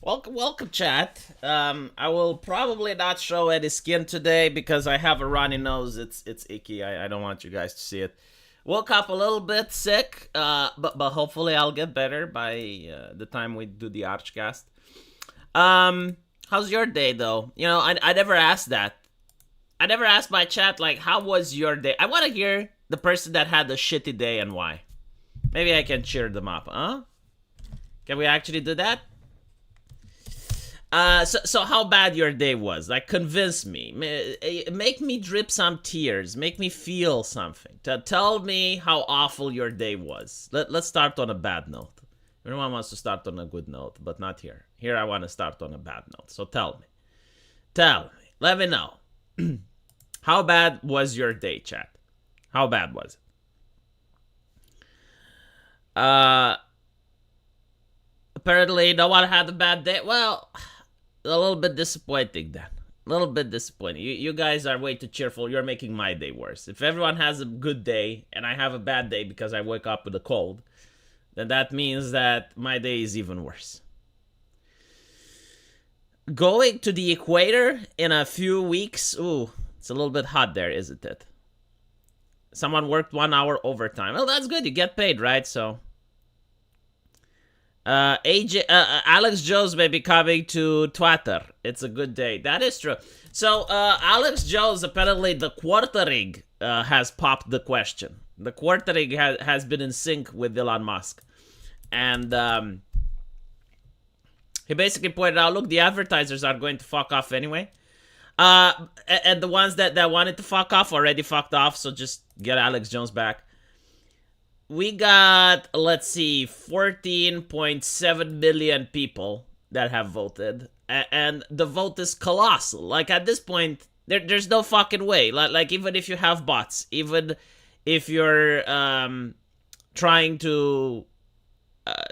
Welcome, chat. I will probably not show any skin today because I have a runny nose. It's icky. I don't want you guys to see it. Woke up a little bit sick, but hopefully I'll get better by the time we do the Archcast. How's your day though? I never asked that. I never asked my chat like, how was your day? I want to hear the person that had a shitty day and why. Maybe I can cheer them up, huh? Can we actually do that? So how bad your day was? Like, convince me. Make me drip some tears. Make me feel something. Tell me how awful your day was. Let's start on a bad note. Everyone wants to start on a good note, but not here. Here I want to start on a bad note. So tell me. Tell me. Let me know. How bad was your day, chat? How bad was it? Apparently no one had a bad day. Well, a little bit disappointing then. A little bit disappointing. You guys are way too cheerful. You're making my day worse. If everyone has a good day and I have a bad day because I wake up with a cold, then that means that my day is even worse. Going to the equator in a few weeks. Ooh, it's a little bit hot there, isn't it? Someone worked 1 hour overtime. Well, that's good. You get paid, right? So Alex Jones may be coming to Twitter. It's a good day. That is true. So Alex Jones, apparently the quartering has popped the question. The quartering has been in sync with Elon Musk, and he basically pointed out, look, the advertisers are going to fuck off anyway. And the ones that wanted to fuck off already fucked off. So just get Alex Jones back. We got, let's see, 14.7 million people that have voted. And the vote is colossal. Like, at this point, there's no fucking way. Like even if you have bots, even if you're trying to,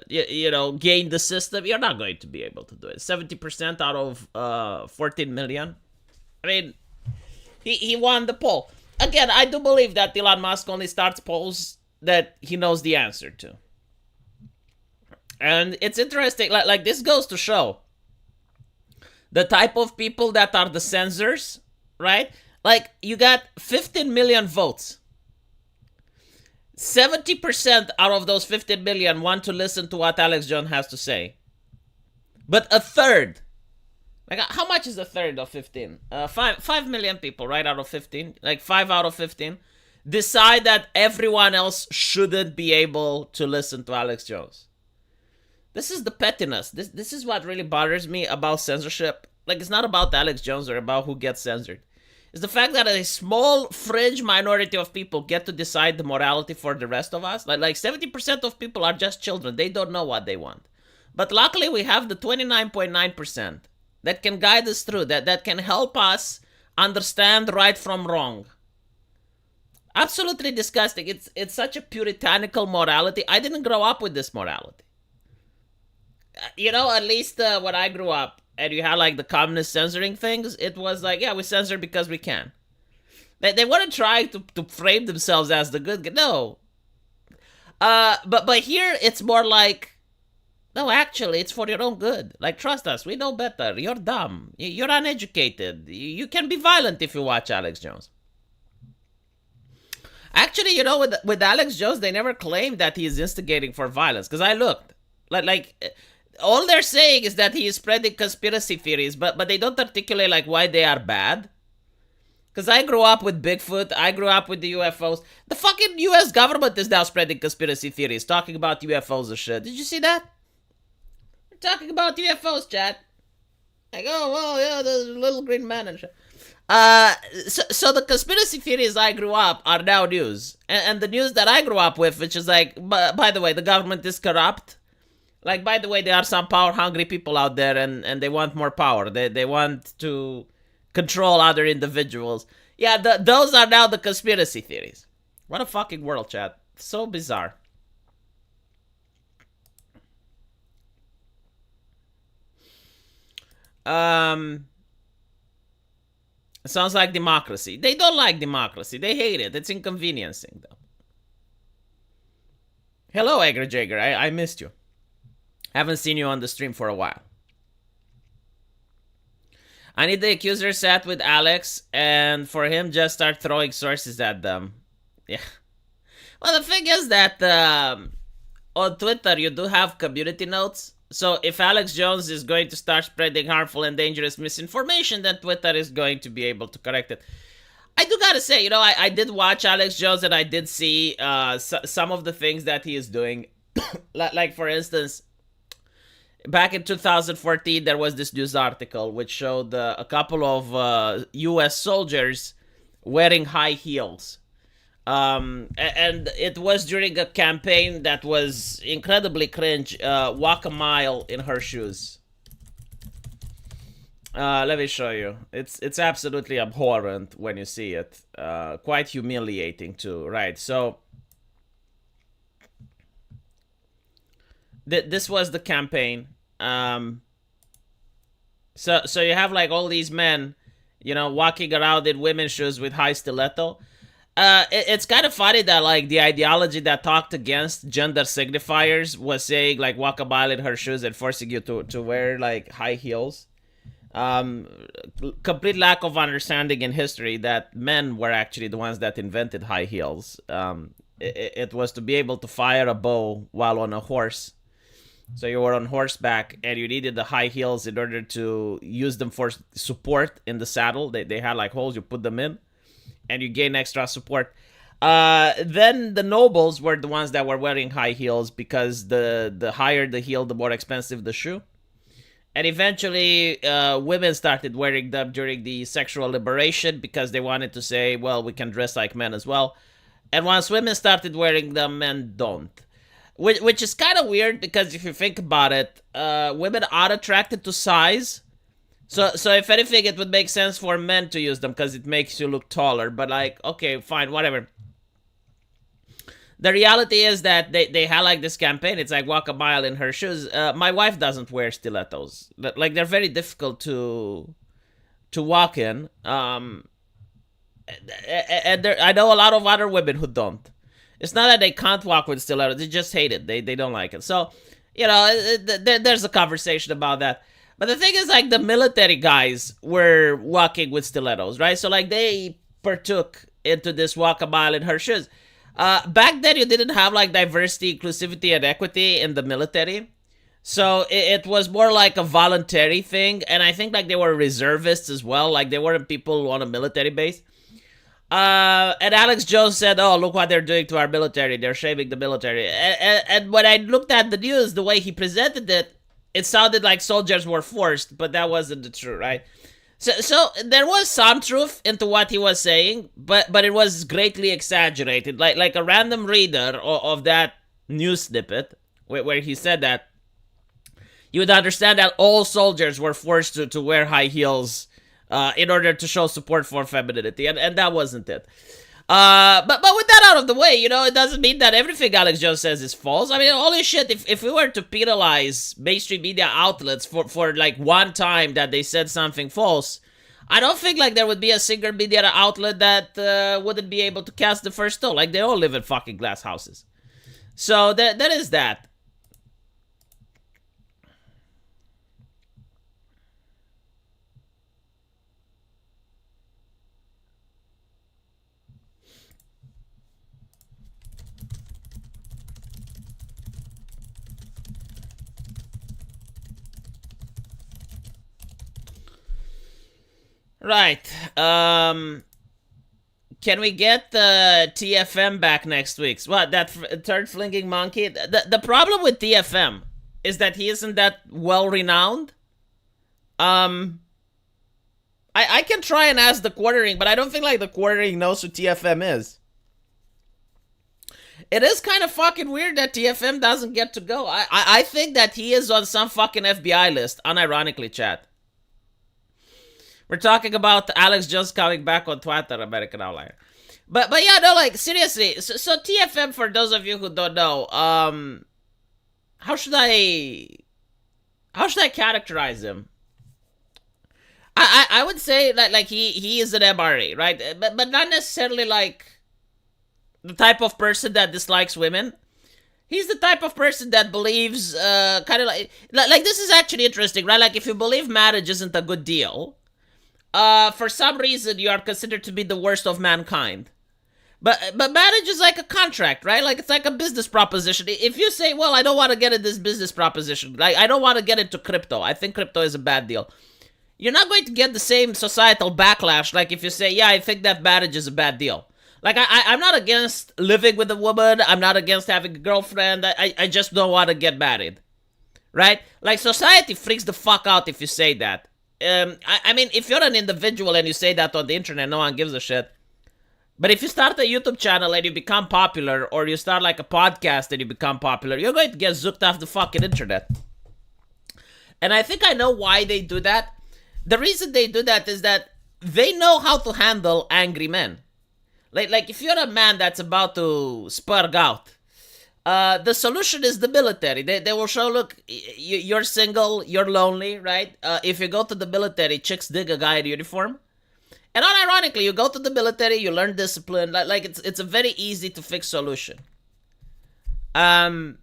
gain the system, you're not going to be able to do it. 70% out of 14 million. I mean, he won the poll. Again, I do believe that Elon Musk only starts polls that he knows the answer to. And it's interesting, like this goes to show the type of people that are the censors, right? Like, you got 15 million votes. 70% out of those 15 million want to listen to what Alex Jones has to say. But a third, like, how much is a third of 15? 5 million people, right, out of 15? Like, 5 out of 15 decide that everyone else shouldn't be able to listen to Alex Jones. This is the pettiness. This is what really bothers me about censorship. Like, it's not about Alex Jones or about who gets censored. It's the fact that a small fringe minority of people get to decide the morality for the rest of us. Like 70% of people are just children. They don't know what they want. But luckily, we have the 29.9% that can guide us through, that can help us understand right from wrong. Absolutely disgusting. It's such a puritanical morality. I didn't grow up with this morality. At least when I grew up and you had like the communist censoring things, it was like, yeah, we censor because we can. They weren't trying to frame themselves as the good guy. No. But here it's more like, no, actually, it's for your own good. Like, trust us, we know better. You're dumb. You're uneducated. You can be violent if you watch Alex Jones. Actually, with Alex Jones, they never claimed that he is instigating for violence. Because I looked. Like, all they're saying is that he is spreading conspiracy theories, but they don't articulate, like, why they are bad. Because I grew up with Bigfoot. I grew up with the UFOs. The fucking US government is now spreading conspiracy theories, talking about UFOs and shit. Did you see that? We're talking about UFOs, chat. Like, oh, well, yeah, the little green man and shit. So the conspiracy theories I grew up are now news. And the news that I grew up with, which is like, by the way, the government is corrupt. Like, by the way, there are some power-hungry people out there, and they want more power. They want to control other individuals. Yeah, those are now the conspiracy theories. What a fucking world, chat. So bizarre. Sounds like democracy. They don't like democracy. They hate it. It's inconveniencing them. Hello, Egger Jagger. I missed you. Haven't seen you on the stream for a while. I need the accuser sat with Alex, and for him just start throwing sources at them. Yeah. Well, the thing is that on Twitter you do have community notes. So if Alex Jones is going to start spreading harmful and dangerous misinformation, then Twitter is going to be able to correct it. I do gotta say, I did watch Alex Jones and I did see some of the things that he is doing. Like, for instance, back in 2014, there was this news article which showed a couple of U.S. soldiers wearing high heels. And it was during a campaign that was incredibly cringe. Walk a mile in her shoes. Let me show you. It's absolutely abhorrent when you see it. Quite humiliating too, right? So this was the campaign. So you have like all these men, walking around in women's shoes with high stiletto. It's kind of funny that like the ideology that talked against gender signifiers was saying like walk a mile in her shoes and forcing you to wear like high heels. Complete lack of understanding in history that men were actually the ones that invented high heels. It was to be able to fire a bow while on a horse. So you were on horseback and you needed the high heels in order to use them for support in the saddle. They had like holes, you put them in and you gain extra support. Then the nobles were the ones that were wearing high heels because the higher the heel, the more expensive the shoe. And eventually, women started wearing them during the sexual liberation because they wanted to say, well, we can dress like men as well. And once women started wearing them, men don't. Which is kind of weird because if you think about it, women are attracted to size. So if anything, it would make sense for men to use them because it makes you look taller. But like, okay, fine, whatever. The reality is that they had like this campaign. It's like walk a mile in her shoes. My wife doesn't wear stilettos. Like they're very difficult to walk in. And I know a lot of other women who don't. It's not that they can't walk with stilettos. They just hate it. They don't like it. So, there's a conversation about that. But the thing is, like, the military guys were walking with stilettos, right? So, like, they partook into this walk a mile in her shoes. Back then, you didn't have, like, diversity, inclusivity, and equity in the military. So, it was more like a voluntary thing. And I think, like, they were reservists as well. Like, they weren't people on a military base. And Alex Jones said, oh, look what they're doing to our military. They're shaming the military. And when I looked at the news, the way he presented it, it sounded like soldiers were forced, but that wasn't the truth, right? So there was some truth into what he was saying, but it was greatly exaggerated. Like a random reader of that news snippet where he said that, you would understand that all soldiers were forced to wear high heels in order to show support for femininity, and that wasn't it. But with that out of the way, it doesn't mean that everything Alex Jones says is false. I mean, holy shit, if we were to penalize mainstream media outlets for like one time that they said something false, I don't think like there would be a single media outlet that wouldn't be able to cast the first stone. Like, they all live in fucking glass houses. So that is that. Right. Can we get the TFM back next week? What, that third flinging monkey? The problem with TFM is that he isn't that well renowned. I can try and ask the quartering, but I don't think like the quartering knows who TFM is. It is kind of fucking weird that TFM doesn't get to go. I think that he is on some fucking FBI list, unironically, chat. We're talking about Alex Jones coming back on Twitter, American Outlier. But yeah, no, like, seriously. So TFM, for those of you who don't know, how should I characterize him? I would say like he is an MRA, right? But not necessarily like the type of person that dislikes women. He's the type of person that believes kind of like this is actually interesting, right? Like, if you believe marriage isn't a good deal, for some reason you are considered to be the worst of mankind. But marriage is like a contract, right? Like it's like a business proposition. If you say, well, I don't want to get in this business proposition, like I don't want to get into crypto, I think crypto is a bad deal, you're not going to get the same societal backlash like if you say, yeah, I think that marriage is a bad deal. Like I'm not against living with a woman, I'm not against having a girlfriend, I just don't want to get married, right? Like society freaks the fuck out if you say that. I mean, if you're an individual and you say that on the internet, no one gives a shit. But if you start a YouTube channel and you become popular, or you start like a podcast and you become popular, you're going to get zooked off the fucking internet. And I think I know why they do that. The reason they do that is that they know how to handle angry men. Like if you're a man that's about to spurg out, the solution is the military. They will show, look, you're single, you're lonely, right? If you go to the military, chicks dig a guy in uniform. And unironically, you go to the military, you learn discipline. Like it's a very easy to fix solution. The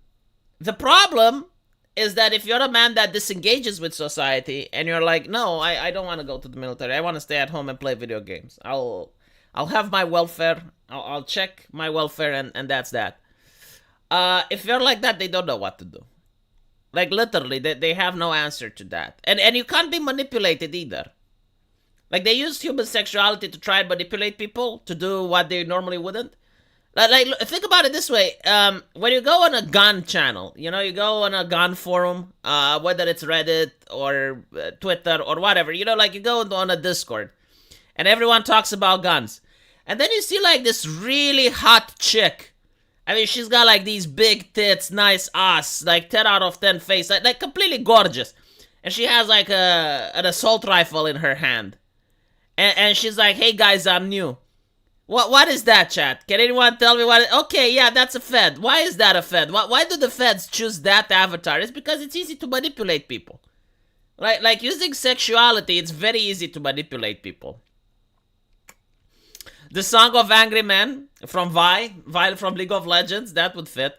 problem is that if you're a man that disengages with society and you're like, no, I don't want to go to the military. I want to stay at home and play video games. I'll have my welfare. I'll check my welfare and that's that. If you're like that, they don't know what to do. Like literally, they have no answer to that. And you can't be manipulated either. Like, they use human sexuality to try and manipulate people to do what they normally wouldn't. Like think about it this way. When you go on a gun channel, you go on a gun forum, whether it's Reddit or Twitter or whatever, like you go on a Discord, and everyone talks about guns. And then you see, like, this really hot chick. I mean, she's got, like, these big tits, nice ass, like, 10 out of 10 face, like completely gorgeous. And she has, like, an assault rifle in her hand. And she's like, hey guys, I'm new. What is that, chat? Can anyone tell me what? Okay, yeah, that's a Fed. Why is that a Fed? Why do the Feds choose that avatar? It's because it's easy to manipulate people. Like using sexuality, it's very easy to manipulate people. The Song of Angry Men from Vi from League of Legends, that would fit.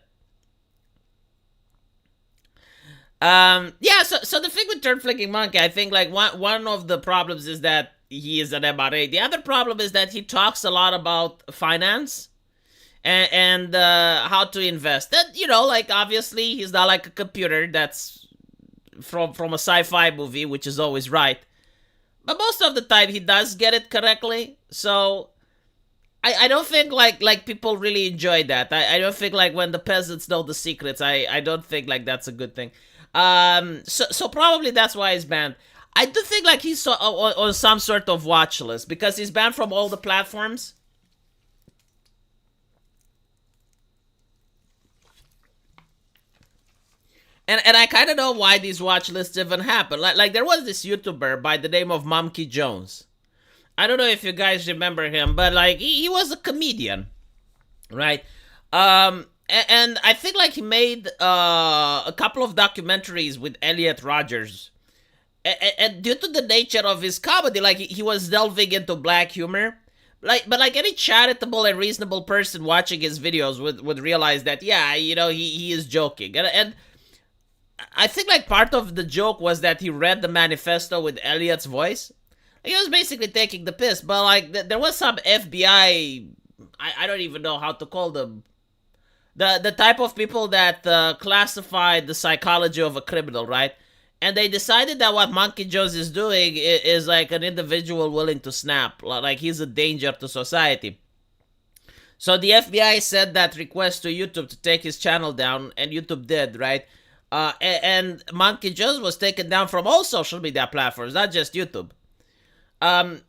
Yeah, so the thing with Turd Flicking Monkey, I think, like, one of the problems is that he is an MRA. The other problem is that he talks a lot about finance and how to invest. That, like, obviously he's not like a computer that's from a sci-fi movie, which is always right. But most of the time he does get it correctly. So I don't think like people really enjoy that. I don't think, like, when the peasants know the secrets, I don't think, like, that's a good thing. So probably that's why he's banned. I do think, like, he's on some sort of watch list because he's banned from all the platforms. And I kind of know why these watch lists even happen. Like there was this YouTuber by the name of Monkey Jones. I don't know if you guys remember him, but, like, he was a comedian, right? And I think, like, he made a couple of documentaries with Elliot Rodgers. And due to the nature of his comedy, like, he was delving into black humor. But like any charitable and reasonable person watching his videos would realize that, yeah, he is joking. And I think, like, part of the joke was that he read the manifesto with Elliot's voice. He was basically taking the piss, but, like, there was some FBI, I don't even know how to call them, the type of people that classified the psychology of a criminal, right? And they decided that what Monkey Jones is doing is like an individual willing to snap. Like, he's a danger to society. So the FBI sent that request to YouTube to take his channel down, and YouTube did, right? And Monkey Jones was taken down from all social media platforms, not just YouTube. And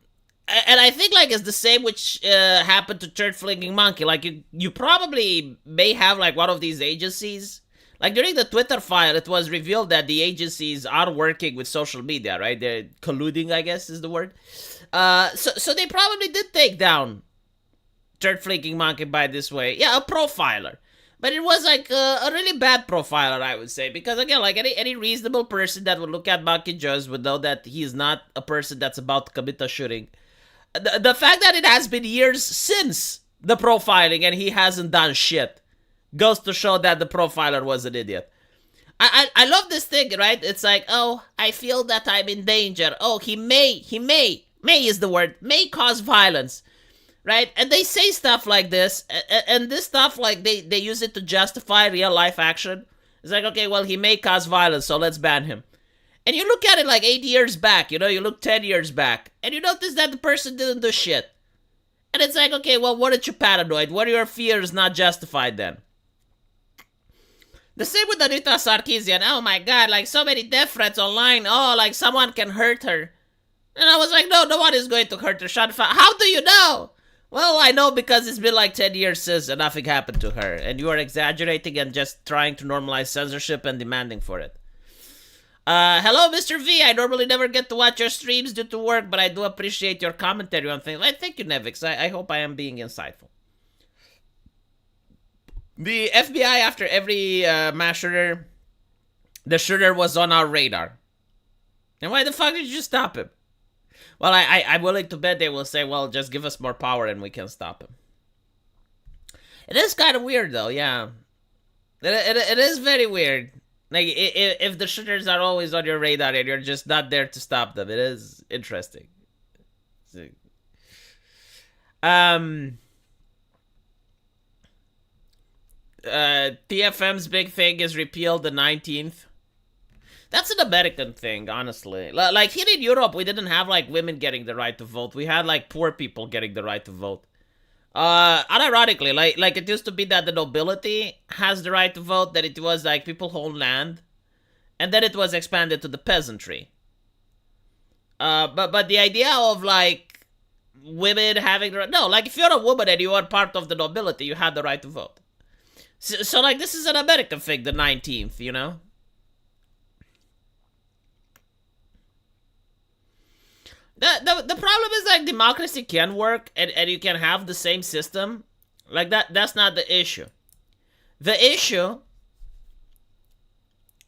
I think, like, it's the same which happened to Turd Flinging Monkey. Like, you probably may have, like, one of these agencies. Like, during the Twitter file, it was revealed that the agencies are working with social media, right? They're colluding, I guess is the word. So they probably did take down Turd Flicking Monkey by this way. Yeah, a profiler. But it was, like, a really bad profiler, I would say. Because, again, like, any reasonable person that would look at Monkey Jones would know that he's not a person that's about to commit a shooting. The fact that it has been years since the profiling and he hasn't done shit goes to show that the profiler was an idiot. I love this thing, right? It's like, oh, I feel that I'm in danger. Oh, he may May is the word. May cause violence, right? And they say stuff like this, and this stuff, like, they use it to justify real life action. It's like, okay, well, he may cause violence, so let's ban him. And you look at it like 8 years back, you look 10 years back, and you notice that the person didn't do shit. And it's like, okay, well, weren't you paranoid? Were your fears not justified then? The same with Anita Sarkeesian. Oh my god, like, so many death threats online. Oh, like, someone can hurt her. And I was like, no, no one is going to hurt her. How do you know? Well, I know because it's been like 10 years since and nothing happened to her. And you are exaggerating and just trying to normalize censorship and demanding for it. Hello, Mr. V. I normally never get to watch your streams due to work, but I do appreciate your commentary on things. Thank you, Nevix. I hope I am being insightful. The FBI, after every mass shooter, the shooter was on our radar. And why the fuck did you stop him? Well, I'm willing to bet they will say, well, just give us more power and we can stop him. It is kind of weird, though, yeah. It is very weird. Like, if the shooters are always on your radar and you're just not there to stop them, it is interesting. TFM's big thing is repeal the 19th. That's an American thing, honestly. Like, here in Europe, we didn't have, like, women getting the right to vote. We had, like, poor people getting the right to vote. Unironically, like it used to be that the nobility has the right to vote, that it was, like, people who own land. And then it was expanded to the peasantry. But the idea of, like, women having the right... No, like, if you're a woman and you are part of the nobility, you had the right to vote. So like, this is an American thing, the 19th, you know? The problem is, like, democracy can work and you can have the same system. Like, that's not the issue. The issue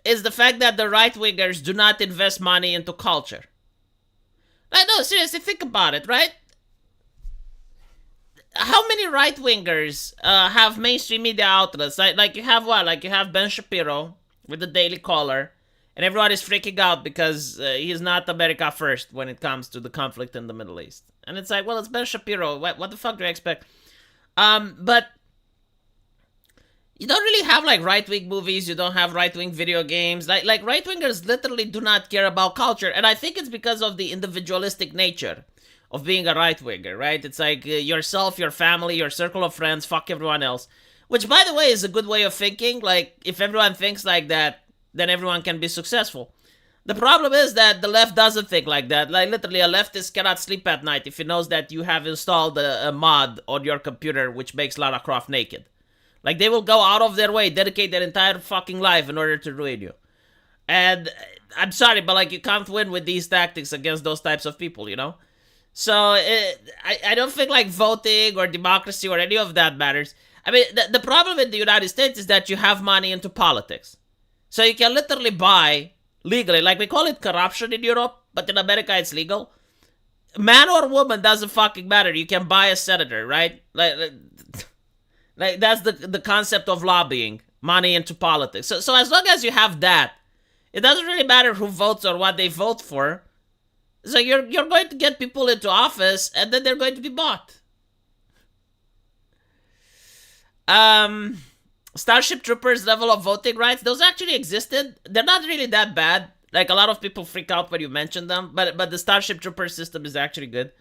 is the fact that the right-wingers do not invest money into culture. Like, no, seriously, think about it, right? How many right-wingers have mainstream media outlets? Like, you have what? Like, you have Ben Shapiro with the Daily Caller. And everyone is freaking out because he is not America first when it comes to the conflict in the Middle East. And it's like, well, it's Ben Shapiro. What the fuck do I expect? But you don't really have, like, right-wing movies. You don't have right-wing video games. Like right-wingers literally do not care about culture. And I think it's because of the individualistic nature of being a right-winger, right? It's like yourself, your family, your circle of friends, fuck everyone else. Which, by the way, is a good way of thinking. Like, if everyone thinks like that, then everyone can be successful. The problem is that the left doesn't think like that. Like, literally, a leftist cannot sleep at night if he knows that you have installed a mod on your computer which makes Lara Croft naked. Like, they will go out of their way, dedicate their entire fucking life in order to ruin you. And I'm sorry, but, like, you can't win with these tactics against those types of people, you know? So, I don't think, like, voting or democracy or any of that matters. I mean, the problem in the United States is that you have money into politics. So you can literally buy, legally, like, we call it corruption in Europe, but in America it's legal. Man or woman doesn't fucking matter. You can buy a senator, right? Like that's the concept of lobbying, money into politics. So as long as you have that, it doesn't really matter who votes or what they vote for. So you're going to get people into office, and then they're going to be bought. Starship Troopers level of voting rights, those actually existed. They're not really that bad. Like, a lot of people freak out when you mention them, but the Starship Troopers system is actually good.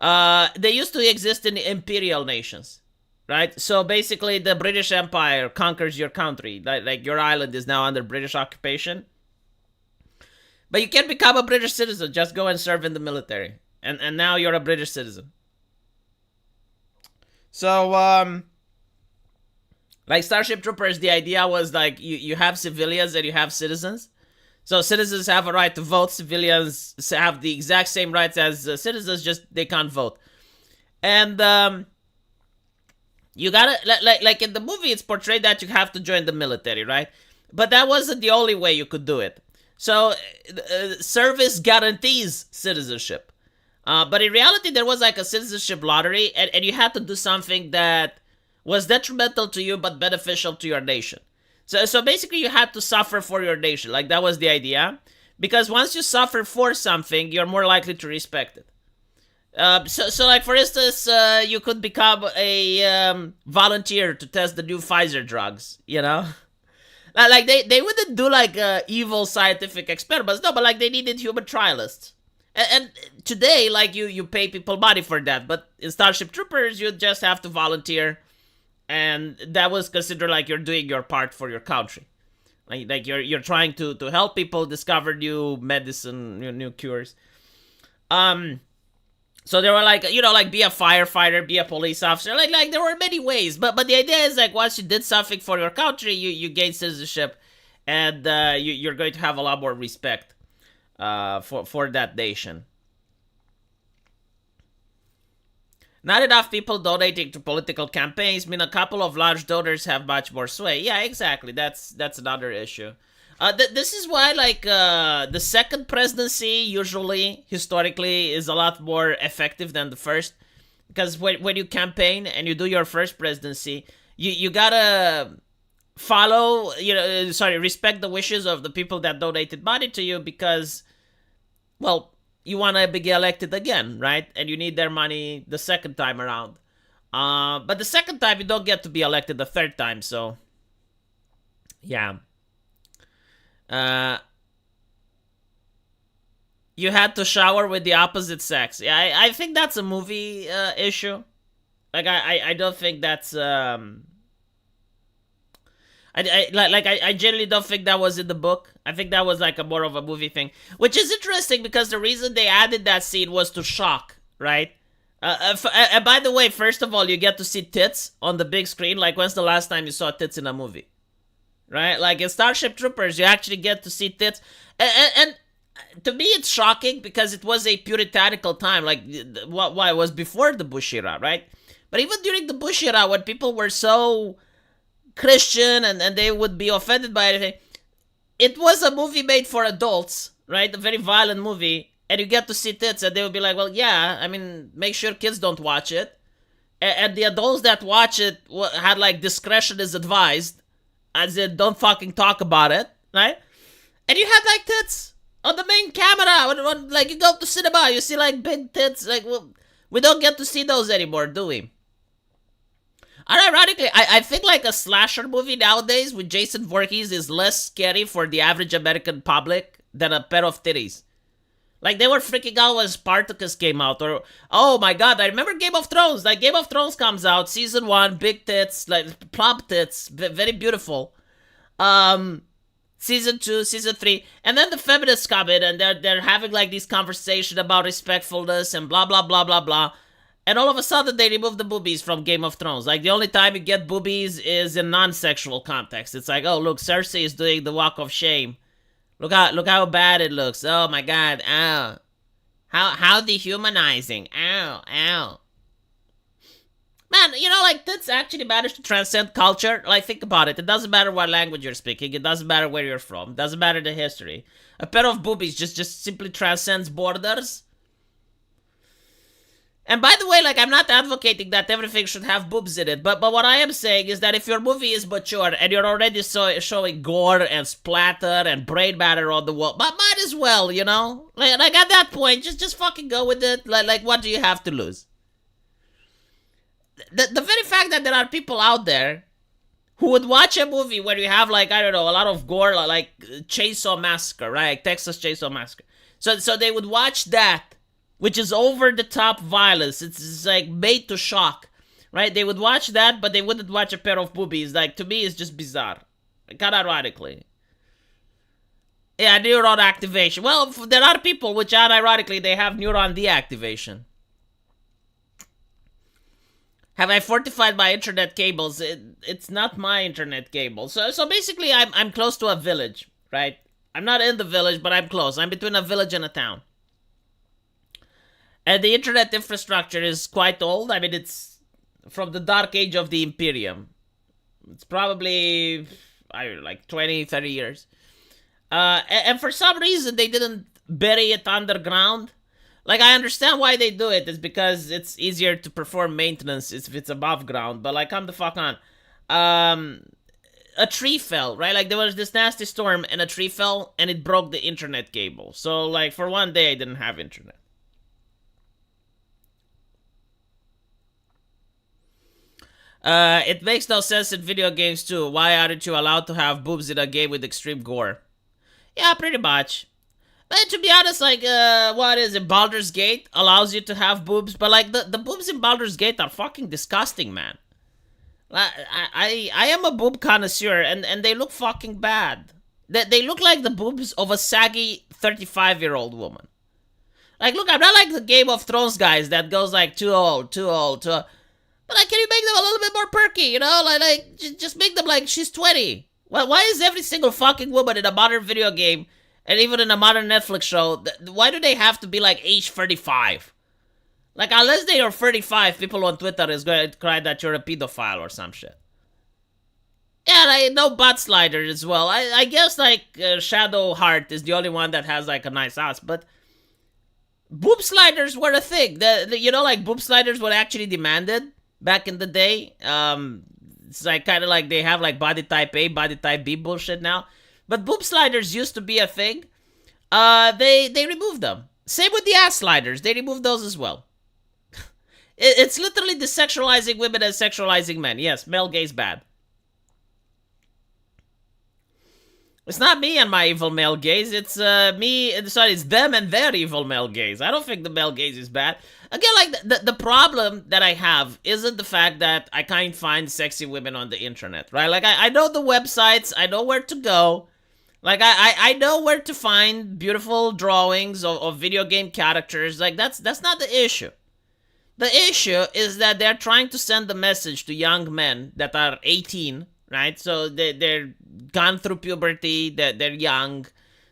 They used to exist in imperial nations, right? So basically, the British Empire conquers your country. Like your island is now under British occupation. But you can become a British citizen. Just go and serve in the military. And now you're a British citizen. So, like, Starship Troopers, the idea was, like, you have civilians and you have citizens. So citizens have a right to vote. Civilians have the exact same rights as citizens, just they can't vote. And you gotta, like in the movie, it's portrayed that you have to join the military, right? But that wasn't the only way you could do it. So service guarantees citizenship. But in reality, there was, like, a citizenship lottery, and you had to do something that was detrimental to you but beneficial to your nation. So basically, you had to suffer for your nation. Like, that was the idea. Because once you suffer for something, you're more likely to respect it. So like for instance, you could become a volunteer to test the new Pfizer drugs. You know, like they wouldn't do like evil scientific experiments, no, but like they needed human trialists. And today, like you pay people money for that, but in Starship Troopers, you just have to volunteer, and that was considered like you're doing your part for your country. Like you're trying to help people discover new medicine, new cures. Um, so they were like, like be a firefighter, be a police officer. Like there were many ways, but the idea is like once you did something for your country, you gain citizenship, and you're going to have a lot more respect for that nation. Not enough people donating to political campaigns mean a couple of large donors have much more sway. Yeah, exactly. That's another issue. This is why, like, the second presidency usually, historically, is a lot more effective than the first. Because when you campaign and you do your first presidency, you gotta follow, respect the wishes of the people that donated money to you because, well, you want to be elected again, right? And you need their money the second time around. But the second time, you don't get to be elected the third time, so, yeah. Uh, you had to shower with the opposite sex. Yeah, I think that's a movie issue. Like, I don't think that's I generally don't think that was in the book. I think that was like a more of a movie thing, which is interesting because the reason they added that scene was to shock, right? And by the way, first of all, you get to see tits on the big screen. Like, when's the last time you saw tits in a movie? Right? Like in Starship Troopers, you actually get to see tits, and to me, it's shocking because it was a puritanical time. Like, why it was before the Bush era, right? But even during the Bush era, when people were so Christian and they would be offended by anything, it was a movie made for adults, right? A very violent movie, and you get to see tits, and they would be like, well, yeah, I mean, make sure kids don't watch it. And the adults that watch it had like discretion is advised, as in don't fucking talk about it, right? And you had like tits on the main camera. When like you go to cinema, you see like big tits. Like, well, we don't get to see those anymore, do we? And ironically, I think like a slasher movie nowadays with Jason Voorhees is less scary for the average American public than a pair of titties. Like, they were freaking out when Spartacus came out, or, oh my god, I remember Game of Thrones. Like, Game of Thrones comes out, season 1, big tits, like, plump tits, very beautiful. Season 2, season 3, and then the feminists come in, and they're having, like, these conversations about respectfulness and blah, blah, blah, blah, blah. And all of a sudden, they remove the boobies from Game of Thrones. Like, the only time you get boobies is in non-sexual context. It's like, oh, look, Cersei is doing the walk of shame. Look how bad it looks. Oh my god, ow. How dehumanizing. Ow, ow. Man, like, tits actually managed to transcend culture. Like, think about it. It doesn't matter what language you're speaking. It doesn't matter where you're from. It doesn't matter the history. A pair of boobies just simply transcends borders. And by the way, like, I'm not advocating that everything should have boobs in it, but what I am saying is that if your movie is mature and you're already showing gore and splatter and brain matter on the wall, but might as well, Like at that point, just fucking go with it. Like what do you have to lose? The very fact that there are people out there who would watch a movie where you have, like, I don't know, a lot of gore, like Chainsaw Massacre, right? Texas Chainsaw Massacre. So they would watch that, which is over-the-top violence. It's like made to shock, right? They would watch that, but they wouldn't watch a pair of boobies. Like, to me, it's just bizarre. Kind of ironically. Yeah, neuron activation. Well, there are people which, unironically, they have neuron deactivation. Have I fortified my internet cables? It's not my internet cable. So basically, I'm close to a village, right? I'm not in the village, but I'm close. I'm between a village and a town. And the internet infrastructure is quite old. I mean, it's from the dark age of the Imperium. It's probably, I don't know, like 20, 30 years. And for some reason, they didn't bury it underground. Like, I understand why they do it. It's because it's easier to perform maintenance if it's above ground. But, like, come the fuck on. A tree fell, right? Like, there was this nasty storm, and a tree fell, and it broke the internet cable. So, like, for one day, I didn't have internet. It makes no sense in video games too. Why aren't you allowed to have boobs in a game with extreme gore? Yeah, pretty much. But to be honest, like, what is it? Baldur's Gate allows you to have boobs, but like the boobs in Baldur's Gate are fucking disgusting, man. I am a boob connoisseur, and they look fucking bad. They look like the boobs of a saggy 35-year-old woman. Like, look, I'm not like the Game of Thrones guys that goes like too old, too old, too old. But like, can you make them a little bit more perky, you know? Like just make them like she's 20. Well, why is every single fucking woman in a modern video game, and even in a modern Netflix show, why do they have to be like age 35? Like, unless they are 35, people on Twitter is going to cry that you're a pedophile or some shit. Yeah, like, no butt slider as well. I guess, like, Shadow Heart is the only one that has, like, a nice ass, but boob sliders were a thing. You know, like, boob sliders were actually demanded back in the day. It's like, kind of like they have, like, body type A, body type B bullshit now. But boob sliders used to be a thing. They removed them. Same with the ass sliders. They removed those as well. It's literally desexualizing women and sexualizing men. Yes, male gaze bad. It's not me and my evil male gaze. It's it's them and their evil male gaze. I don't think the male gaze is bad. Again, like, the problem that I have isn't the fact that I can't find sexy women on the internet, right? Like, I know the websites. I know where to go. Like, I know where to find beautiful drawings of video game characters. Like, that's not the issue. The issue is that they're trying to send a message to young men that are 18, right? So they're gone through puberty, they're young,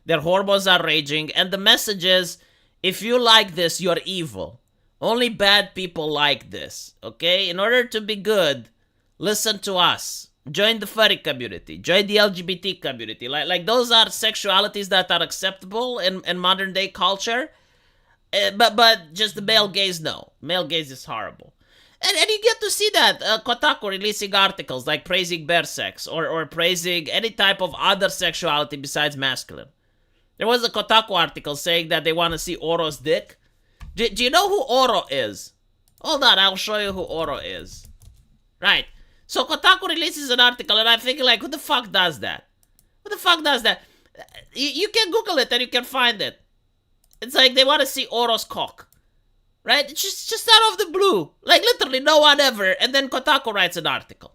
their hormones are raging, and the message is, if you like this, you're evil. Only bad people like this, okay? In order to be good, listen to us. Join the furry community. Join the LGBT community. Like those are sexualities that are acceptable in modern day culture. But just the male gaze, no. Male gaze is horrible. And you get to see that. Kotaku releasing articles like praising bear sex or praising any type of other sexuality besides masculine. There was a Kotaku article saying that they want to see Oro's dick. Do you know who Oro is? Hold on, I'll show you who Oro is. Right. So Kotaku releases an article and I'm thinking, like, who the fuck does that? Who the fuck does that? You can Google it and you can find it. It's like they want to see Oro's cock. Right? It's just out of the blue. Like, literally no one ever. And then Kotaku writes an article.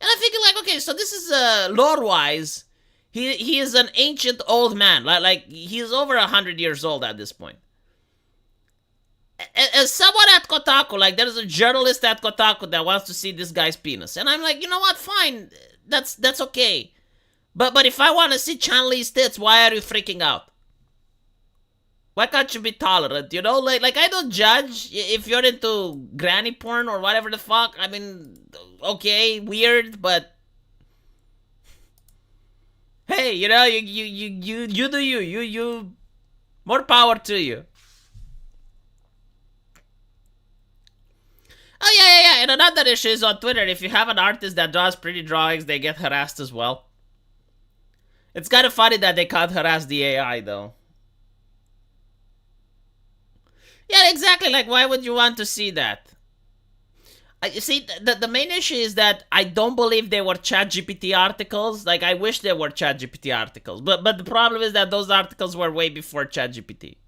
And I'm thinking, like, okay, so this is, lore-wise, he is an ancient old man. Like he's over 100 years old at this point. As someone at Kotaku, like, there's a journalist at Kotaku that wants to see this guy's penis. And I'm like, you know what? Fine. That's okay. But if I want to see Chun-Li's tits, why are you freaking out? Why can't you be tolerant, you know? Like I don't judge if you're into granny porn or whatever the fuck. I mean, okay, weird, but hey, you know, you do you more power to you. Oh yeah. And another issue is on Twitter. If you have an artist that draws pretty drawings, they get harassed as well. It's kind of funny that they can't harass the AI though. Yeah, exactly. Like, why would you want to see that? You see, the main issue is that I don't believe they were ChatGPT articles. Like, I wish they were ChatGPT articles. But the problem is that those articles were way before ChatGPT.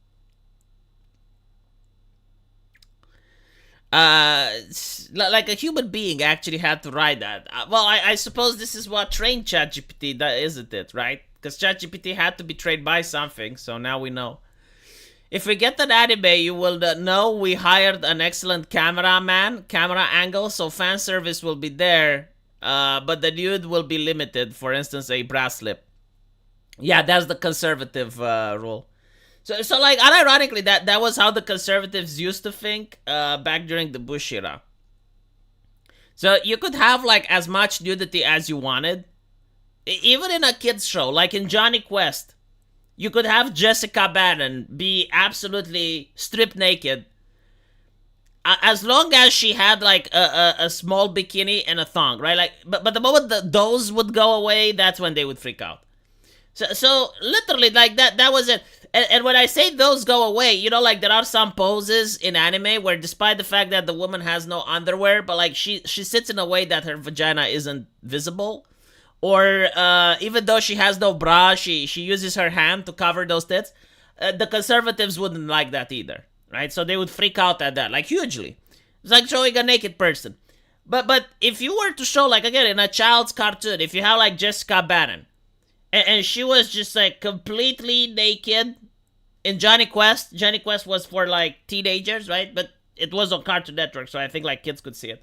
Like a human being actually had to write that. Well, I suppose this is what trained ChatGPT, isn't it, right? Because ChatGPT had to be trained by something, so now we know. If we get an anime, you will know we hired an excellent camera angle, so fan service will be there, but the nude will be limited. For instance, a brass lip. Yeah, that's the conservative rule. So like, unironically, that was how the conservatives used to think back during the Bush era. So you could have, like, as much nudity as you wanted, even in a kids show, like in Johnny Quest. You could have Jessica Bannon be absolutely stripped naked, as long as she had, like, a small bikini and a thong, right? Like, but the moment those would go away, that's when they would freak out. So literally, like that was it. And when I say those go away, like there are some poses in anime where, despite the fact that the woman has no underwear, but like she sits in a way that her vagina isn't visible, or even though she has no bra, she uses her hand to cover those tits. The conservatives wouldn't like that either, right? So they would freak out at that, like hugely. It's like showing a naked person. But if you were to show, like, again, in a child's cartoon, if you have like Jessica Bannon, and she was just like completely naked in Johnny Quest. Johnny Quest was for like teenagers, right? But it was on Cartoon Network, so I think like kids could see it.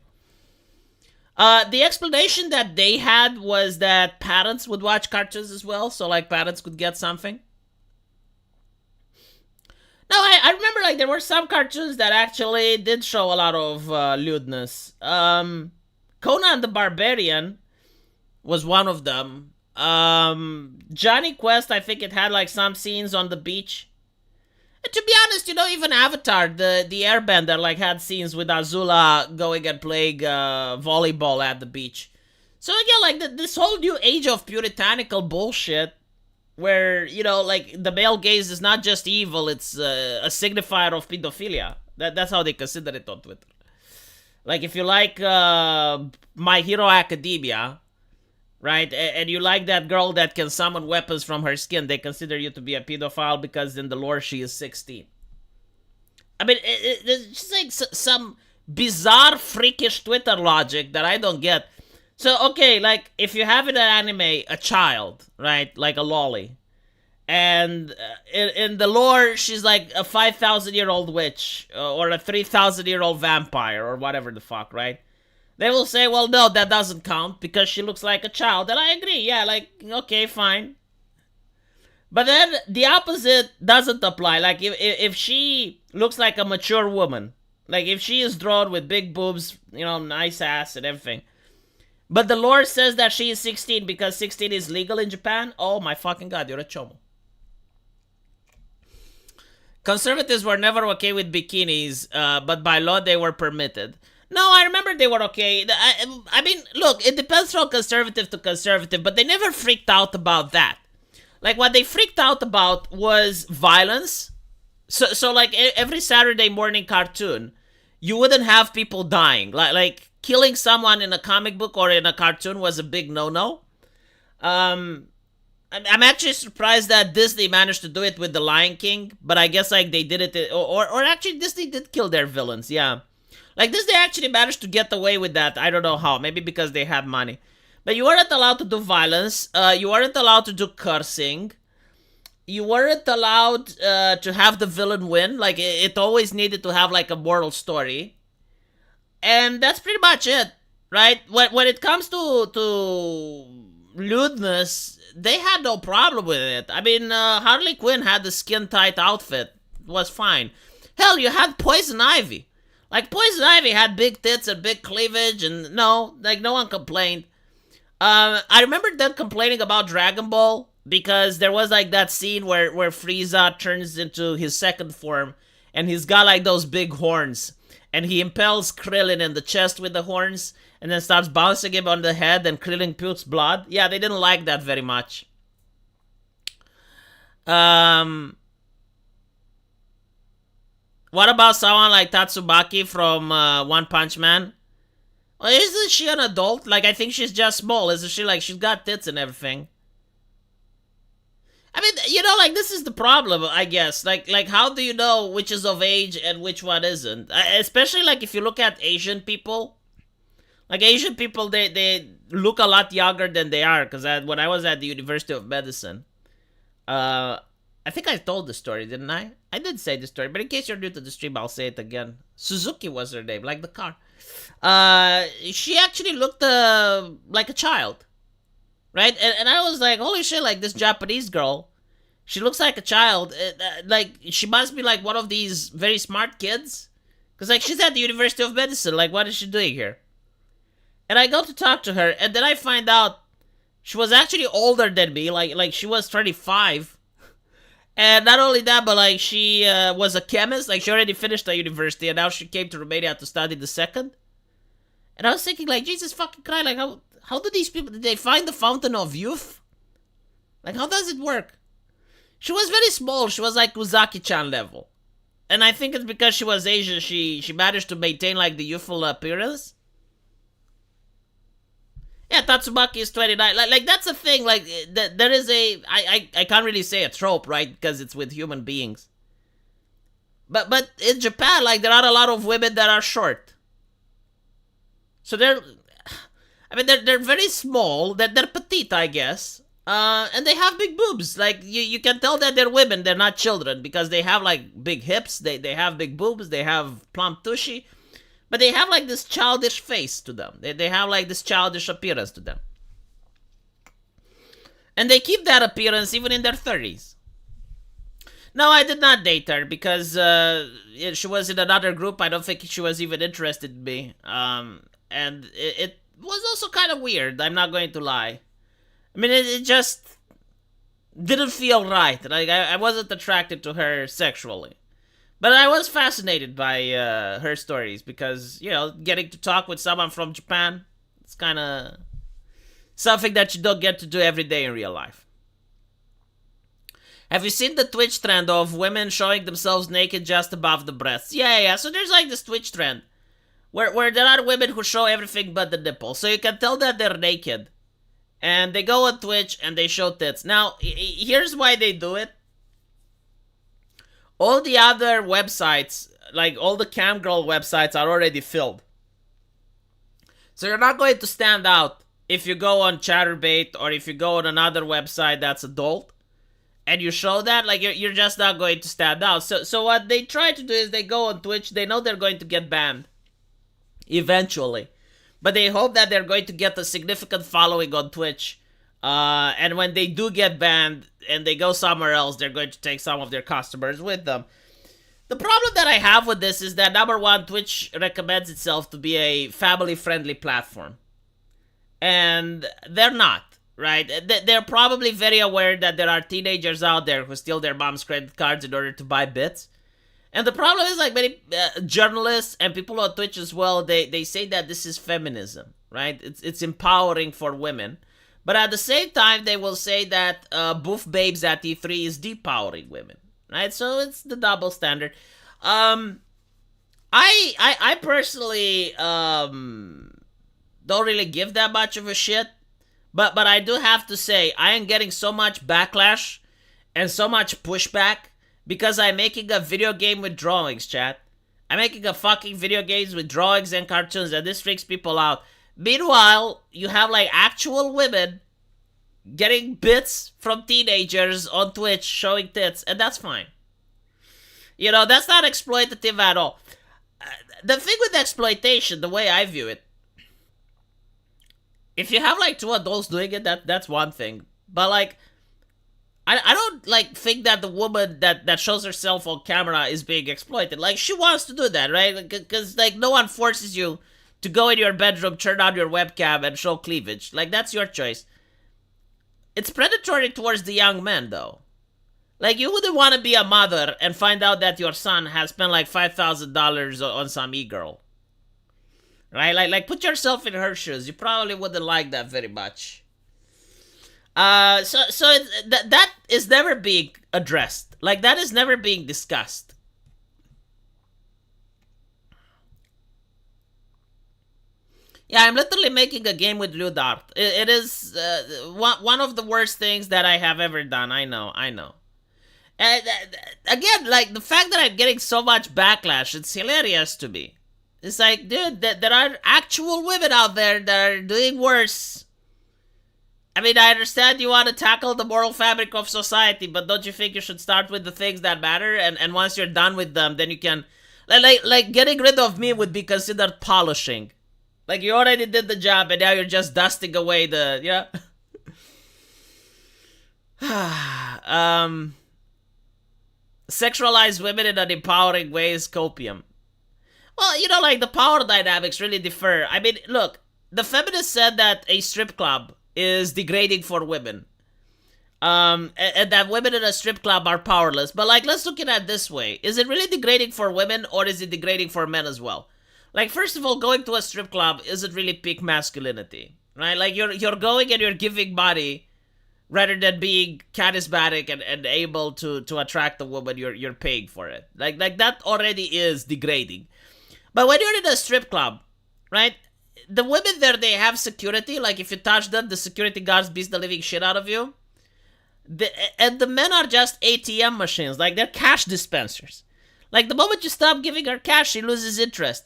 The explanation that they had was that parents would watch cartoons as well, so like parents could get something. No, I remember like there were some cartoons that actually did show a lot of lewdness. Conan the Barbarian was one of them. Johnny Quest, I think it had like some scenes on the beach. And to be honest, even Avatar, the airbender, like had scenes with Azula going and playing volleyball at the beach. So again, like this whole new age of puritanical bullshit, where like the male gaze is not just evil; it's a signifier of pedophilia. That's how they consider it on Twitter. Like if you like My Hero Academia, right, and you like that girl that can summon weapons from her skin, they consider you to be a pedophile because in the lore she is 16. I mean, it's just like some bizarre, freakish Twitter logic that I don't get. So, okay, like, if you have in an anime a child, right, like a lolly, and in the lore, she's like a 5,000-year-old witch, or a 3,000-year-old vampire, or whatever the fuck, right? They will say, well, no, that doesn't count because she looks like a child. And I agree, yeah, like, okay, fine. But then the opposite doesn't apply. Like, if she looks like a mature woman, like if she is drawn with big boobs, nice ass and everything, but the lore says that she is 16 because 16 is legal in Japan, oh my fucking god, you're a chomo. Conservatives were never okay with bikinis, but by law they were permitted. No, I remember they were okay. I mean, look, it depends from conservative to conservative, but they never freaked out about that. Like, what they freaked out about was violence. So like, every Saturday morning cartoon, you wouldn't have people dying. Like killing someone in a comic book or in a cartoon was a big no-no. I'm actually surprised that Disney managed to do it with The Lion King, but I guess, like, they did it, or actually Disney did kill their villains, yeah. Like, Disney actually managed to get away with that. I don't know how. Maybe because they had money. But you weren't allowed to do violence. You weren't allowed to do cursing. You weren't allowed to have the villain win. Like, it always needed to have, like, a moral story. And that's pretty much it, right? When it comes to lewdness, they had no problem with it. I mean, Harley Quinn had the skin-tight outfit. It was fine. Hell, you had Poison Ivy. Like, Poison Ivy had big tits and big cleavage, and no one complained. I remember them complaining about Dragon Ball, because there was, like, that scene where Frieza turns into his second form, and he's got, like, those big horns, and he impels Krillin in the chest with the horns, and then starts bouncing him on the head, and Krillin pukes blood. Yeah, they didn't like that very much. What about someone like Tatsumaki from One Punch Man? Well, isn't she an adult? Like, I think she's just small. Isn't she? Like, she's got tits and everything. I mean, like, this is the problem, I guess. Like, how do you know which is of age and which one isn't? Especially, like, if you look at Asian people. Like, Asian people, they look a lot younger than they are. Because when I was at the University of Medicine, I think I told the story, didn't I? I did say the story, but in case you're new to the stream, I'll say it again. Suzuki was her name, like the car. She actually looked like a child, right? And I was like, holy shit, like, this Japanese girl, she looks like a child. Like, she must be like one of these very smart kids. Because, like, she's at the University of Medicine. Like, what is she doing here? And I go to talk to her, and then I find out she was actually older than me. Like she was 35. And not only that, but, like, she was a chemist. Like, she already finished the university, and now she came to Romania to study the second. And I was thinking, like, Jesus fucking Christ, like, how do these people, did they find the fountain of youth? Like, how does it work? She was very small. She was like Uzaki-chan level. And I think it's because she was Asian, she managed to maintain like the youthful appearance. Yeah, Tatsumaki is 29. Like that's a thing. Like there is I can't really say a trope, right? Because it's with human beings. But in Japan, like there are a lot of women that are short. So they're very small. They're petite, I guess. And they have big boobs. Like you can tell that they're women. They're not children because they have like big hips. They have big boobs. They have plump tushy. But they have like this childish face to them. They have like this childish appearance to them. And they keep that appearance even in their 30s. No, I did not date her because she was in another group. I don't think she was even interested in me. And it was also kind of weird. I'm not going to lie. I mean, it just didn't feel right. Like I wasn't attracted to her sexually. But I was fascinated by her stories because, you know, getting to talk with someone from Japan, it's kind of something that you don't get to do every day in real life. Have you seen the Twitch trend of women showing themselves naked just above the breasts? Yeah. So there's like this Twitch trend where there are women who show everything but the nipple. So you can tell that they're naked. And they go on Twitch and they show tits. Now, here's why they do it. All the other websites, like all the camgirl websites, are already filled. So you're not going to stand out if you go on Chaturbate or if you go on another website that's adult and you show that. Like you're just not going to stand out. So what they try to do is they go on Twitch. They know they're going to get banned eventually, but they hope that they're going to get a significant following on Twitch. And when they do get banned and they go somewhere else, they're going to take some of their customers with them. The problem that I have with this is that, number one, Twitch recommends itself to be a family-friendly platform. And they're not, right? They're probably very aware that there are teenagers out there who steal their mom's credit cards in order to buy bits. And the problem is, like, many journalists and people on Twitch as well, they say that this is feminism, right? It's empowering for women. But at the same time, they will say that Boof Babes at E3 is depowering women, right? So it's the double standard. I personally don't really give that much of a shit. But I do have to say, I am getting so much backlash and so much pushback because I'm making a video game with drawings, chat. I'm making a fucking video games with drawings and cartoons, and this freaks people out. Meanwhile, you have like actual women getting bits from teenagers on Twitch showing tits, and that's fine. You know, that's not exploitative at all. The thing with exploitation, the way I view it, if you have like two adults doing it, that's one thing. But like, I don't like think that the woman that shows herself on camera is being exploited. Like, she wants to do that, right? Because like no one forces you to go in your bedroom, turn on your webcam, and show cleavage. Like, that's your choice. It's predatory towards the young men, though. Like, you wouldn't want to be a mother and find out that your son has spent like $5,000 on some e-girl. Right? Like, put yourself in her shoes. You probably wouldn't like that very much. That is never being addressed. Like, that is never being discussed. Yeah, I'm literally making a game with lewd art. It is one of the worst things that I have ever done. I know. And again, like, the fact that I'm getting so much backlash, it's hilarious to me. It's like, dude, there are actual women out there that are doing worse. I mean, I understand you want to tackle the moral fabric of society, but don't you think you should start with the things that matter? And once you're done with them, then you can... Like getting rid of me would be considered polishing. Like, you already did the job, and now you're just dusting away the... Yeah? Sexualize women in an empowering way is copium. Well, you know, like, the power dynamics really differ. I mean, look, the feminists said that a strip club is degrading for women. And that women in a strip club are powerless. But, like, let's look at it this way. Is it really degrading for women, or is it degrading for men as well? Like, first of all, going to a strip club isn't really peak masculinity, right? Like, you're going and you're giving money rather than being charismatic and able to attract the woman you're paying for it. Like that already is degrading. But when you're in a strip club, right? The women there, they have security. Like if you touch them, the security guards beat the living shit out of you. And the men are just ATM machines. Like they're cash dispensers. Like the moment you stop giving her cash, she loses interest.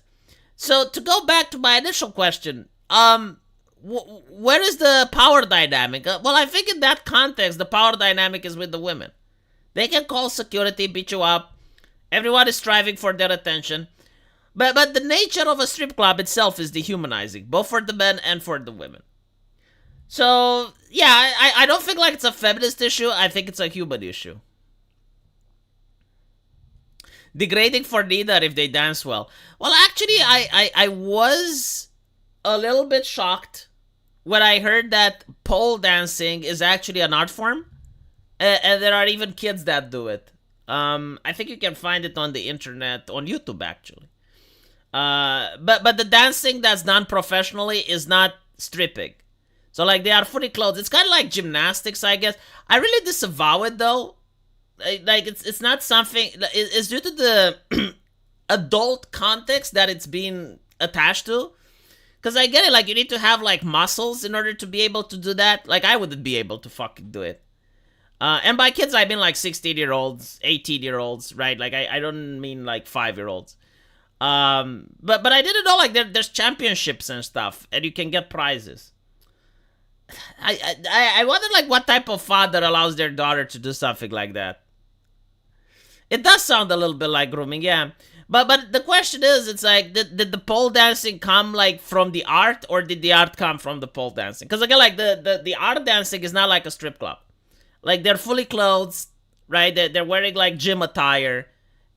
So to go back to my initial question, where is the power dynamic? Well, I think in that context, the power dynamic is with the women. They can call security, beat you up. Everyone is striving for their attention. But the nature of a strip club itself is dehumanizing, both for the men and for the women. So, yeah, I don't think like it's a feminist issue. I think it's a human issue. Degrading for neither if they dance well. Well, actually, I was a little bit shocked when I heard that pole dancing is actually an art form. And there are even kids that do it. I think you can find it on the internet, on YouTube, actually. But the dancing that's done professionally is not stripping. So like they are fully clothed. It's kind of like gymnastics, I guess. I really disavow it though. Like it's not something. It's due to the adult context that it's being attached to. Because I get it. Like you need to have like muscles in order to be able to do that. Like I wouldn't be able to fucking do it. And by kids I mean like 16-year-olds, 18-year-olds, right? Like I don't mean like 5-year-olds. But I didn't know like there's championships and stuff, and you can get prizes. I wonder like what type of father allows their daughter to do something like that. It does sound a little bit like grooming, yeah. But the question is, it's like did the pole dancing come like from the art, or did the art come from the pole dancing? Because again, like the art dancing is not like a strip club. Like they're fully clothed, right? They're wearing like gym attire.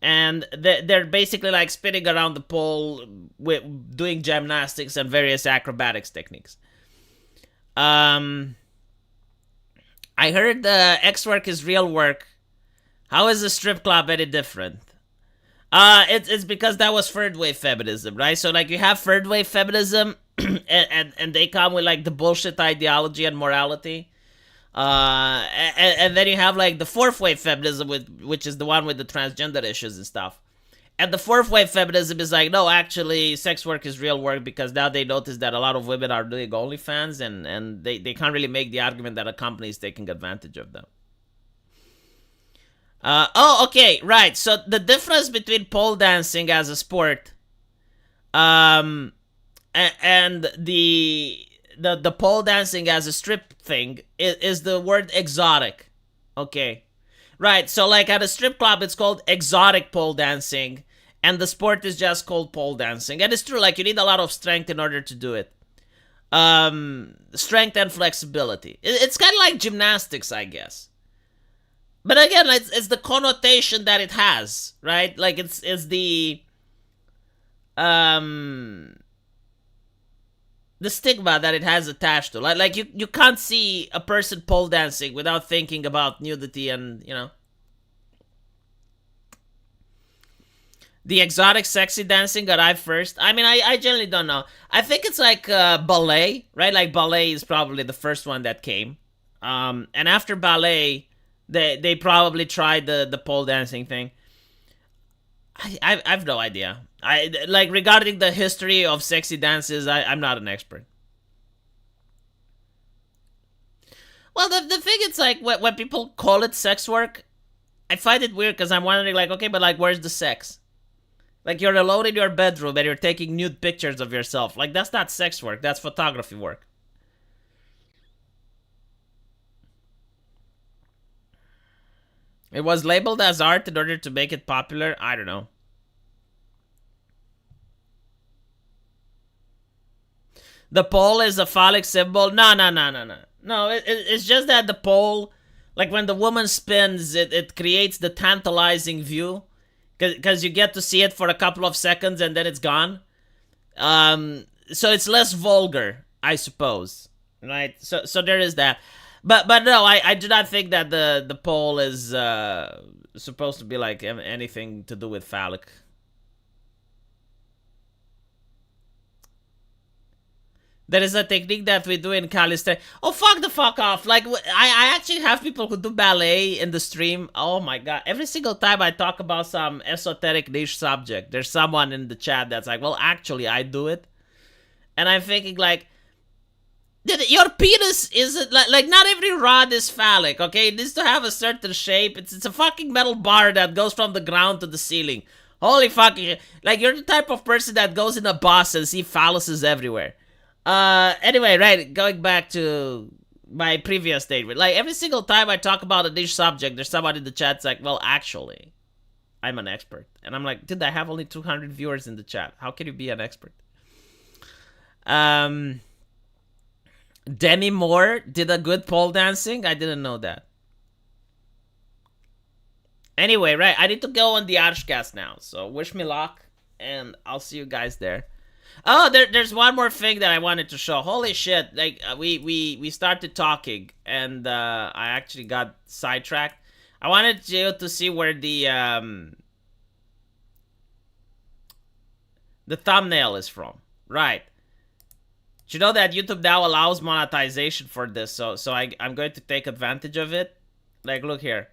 And they're basically like spinning around the pole with doing gymnastics and various acrobatics techniques. I heard X work is real work. How is the strip club any different? It's because that was third wave feminism, right? So like you have third wave feminism, and they come with like the bullshit ideology and morality. And then you have like the fourth wave feminism, which is the one with the transgender issues and stuff. And the fourth wave feminism is like, no, actually, sex work is real work, because now they notice that a lot of women are doing OnlyFans, and they can't really make the argument that a company is taking advantage of them. Okay, right. So the difference between pole dancing as a sport, and the pole dancing as a strip thing is the word exotic. Okay. Right, so like at a strip club, it's called exotic pole dancing, and the sport is just called pole dancing. And it's true, like you need a lot of strength in order to do it. Strength and flexibility. It's kind of like gymnastics, I guess. But again, it's the connotation that it has, right? Like it's the stigma that it has attached to. Like you can't see a person pole dancing without thinking about nudity and, you know. The exotic sexy dancing arrived first. I mean, I generally don't know. I think it's like ballet, right? Like ballet is probably the first one that came. And after ballet, they probably tried the pole dancing thing. I've no idea. I like regarding the history of sexy dances. I'm not an expert. Well, the thing is like when people call it sex work, I find it weird because I'm wondering like, okay, but like where's the sex? Like you're alone in your bedroom and you're taking nude pictures of yourself. Like that's not sex work. That's photography work. It was labeled as art in order to make it popular. I don't know. The pole is a phallic symbol. No. No, it's just that the pole, like when the woman spins, it creates the tantalizing view. Because you get to see it for a couple of seconds and then it's gone. So it's less vulgar, I suppose. Right? So there is that. But no, I do not think that the pole is supposed to be like anything to do with phallic. There is a technique that we do in calisthenics. Oh, fuck the fuck off. Like, I actually have people who do ballet in the stream. Oh my god. Every single time I talk about some esoteric niche subject, there's someone in the chat that's like, well, actually, I do it. And I'm thinking, like, your penis isn't, like not every rod is phallic, okay? It needs to have a certain shape. It's a fucking metal bar that goes from the ground to the ceiling. Holy fucking, like, you're the type of person that goes in a bus and see phalluses everywhere. Anyway, right, going back to my previous statement. Like, every single time I talk about a niche subject, there's someone in the chat that's like, well, actually, I'm an expert. And I'm like, dude, I have only 200 viewers in the chat. How can you be an expert? Demi Moore did a good pole dancing? I didn't know that. Anyway, right, I need to go on the Archcast now. So wish me luck, and I'll see you guys there. Oh, there's one more thing that I wanted to show. Holy shit! Like we started talking, and I actually got sidetracked. I wanted you to see where the thumbnail is from. Right. Do you know that YouTube now allows monetization for this? So I'm going to take advantage of it. Like, look here.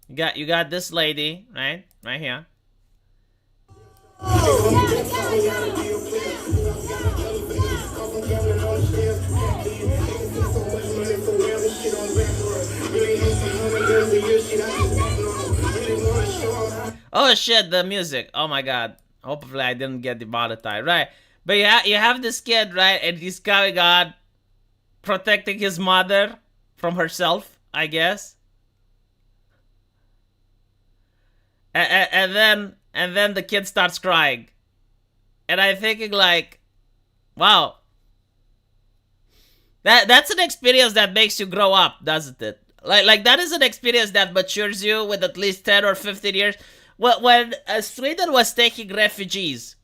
You got this lady, right here. Oh shit, the music. Oh my god. Hopefully I didn't get demonetized. Right. But you have this kid, right? And he's going on protecting his mother from herself, I guess. And then the kid starts crying. And I'm thinking, like, wow. That's an experience that makes you grow up, doesn't it? Like that is an experience that matures you with at least 10 or 15 years. When Sweden was taking refugees,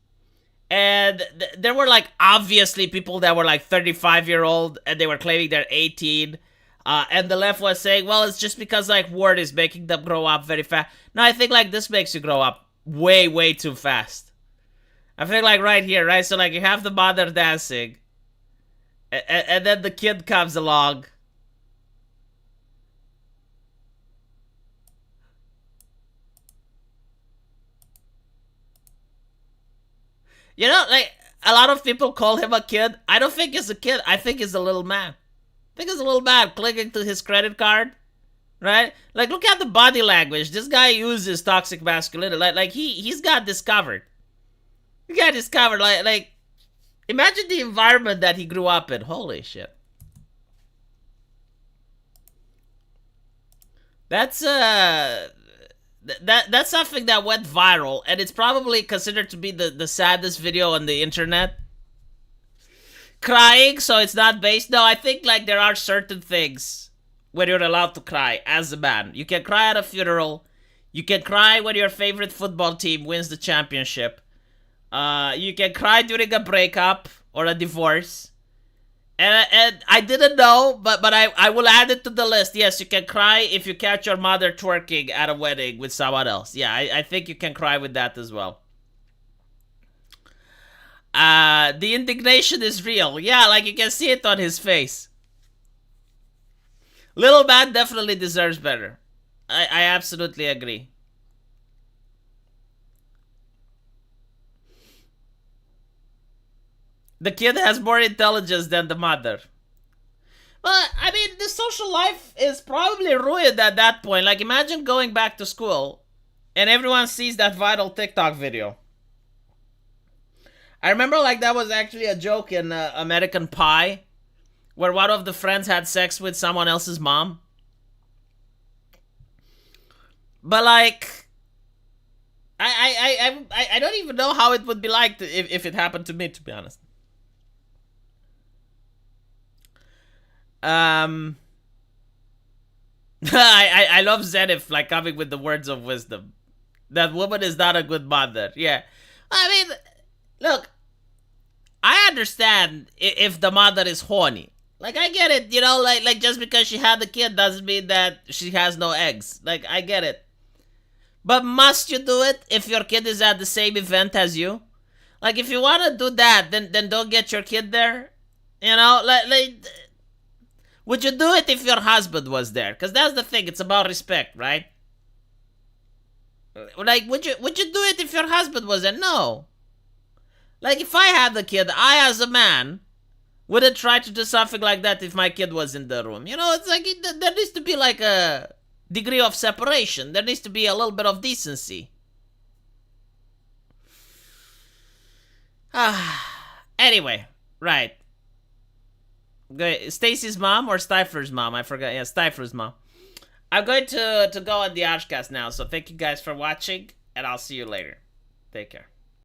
and there were, like, obviously people that were like 35-year-old and they were claiming they're 18. And the left was saying, well, it's just because, like, war is making them grow up very fast. No, I think, like, this makes you grow up way, way too fast. I think, like, right here, right? So, like, you have the mother dancing. And then the kid comes along. You know, like, a lot of people call him a kid. I don't think he's a kid. I think he's a little man. I think he's a little man clinging to his credit card. Right? Like, look at the body language. This guy uses toxic masculinity. Like he's got discovered. He got discovered. Like, imagine the environment that he grew up in. Holy shit. That's that's something that went viral, and it's probably considered to be the saddest video on the internet. Crying, so it's not based. No, I think, like, there are certain things where you're allowed to cry as a man. You can cry at a funeral. You can cry when your favorite football team wins the championship. You can cry during a breakup or a divorce. And I didn't know, but I will add it to the list. Yes, you can cry if you catch your mother twerking at a wedding with someone else. Yeah, I think you can cry with that as well. The indignation is real. Yeah, like, you can see it on his face. Little man definitely deserves better. I absolutely agree. The kid has more intelligence than the mother. Well, I mean, the social life is probably ruined at that point. Like, imagine going back to school and everyone sees that viral TikTok video. I remember, like, that was actually a joke in American Pie, where one of the friends had sex with someone else's mom. But, like, I don't even know how it would be like if it happened to me, to be honest. I love Zenith, like, coming with the words of wisdom. That woman is not a good mother. Yeah. I mean, look, I understand if the mother is horny. Like, I get it, you know, like just because she had the kid doesn't mean that she has no eggs. Like, I get it. But must you do it if your kid is at the same event as you? Like, if you want to do that, then don't get your kid there. You know, would you do it if your husband was there? Because that's the thing. It's about respect, right? Like, would you do it if your husband was there? No. Like, if I had the kid, I, as a man, wouldn't try to do something like that if my kid was in the room. You know, it's like, there needs to be like a degree of separation. There needs to be a little bit of decency. Anyway, right. Stacy's mom or Stifler's mom? I forgot. Yeah, Stifler's mom. I'm going to go on the Archcast now, so thank you guys for watching, and I'll see you later. Take care.